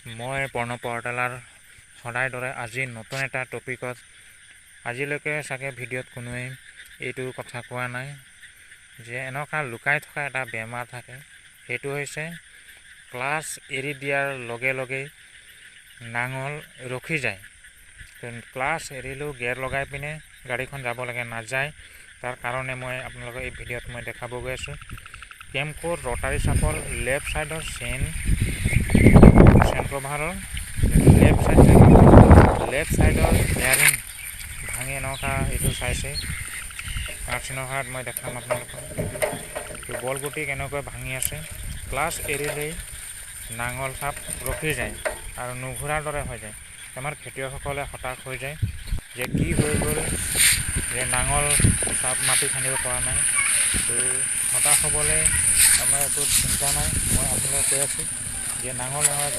মই প্ৰণৱ পৰটালাৰ সদায় দৰে আজি নতুন এটা টপিকত আজিলৈকে চাগে ভিডিঅ'ত কোনোৱে এইটো কথা কোৱা নাই যে এনেকুৱা লুকাই থকা এটা বেমাৰ থাকে, সেইটো হৈছে ক্লাছ এৰি দিয়াৰ লগে লগেই নাঙল ৰখি যায়। ক্লাছ এৰিলেও গিয়াৰ লগাই পিনে গাড়ীখন যাব লাগে, নাযায়। তাৰ কাৰণে মই আপোনালোকক এই ভিডিঅ'ত মই দেখাব গৈ আছোঁ কেমকোৰ ৰটাৰী চাপৰ লেফ্ট ছাইডৰ চেইন কভাৰৰ লেফ্ট ছাইডৰ বেয়াৰিং ভাঙি এনেকুৱা এইটো চাইছে কাৰ্চিনৰ হাৰত মই দেখাম আপোনালোকক। বল গুটি কেনেকৈ ভাঙি আছে, ক্লাছ এৰিলেই নাঙল চাপ ৰখি যায় আৰু নুঘূৰাৰ দৰে হৈ যায়। আমাৰ খেতিয়কসকলে হতাশ হৈ যায় যে কি হৈ গ'ল, যে নাঙল চাপ মাটি খান্দিব পৰা নাই। তো হতাশ হ'বলৈ আমাৰ একো চিন্তা নাই। মই আপোনালোকক কৈ আছোঁ যে নাঙল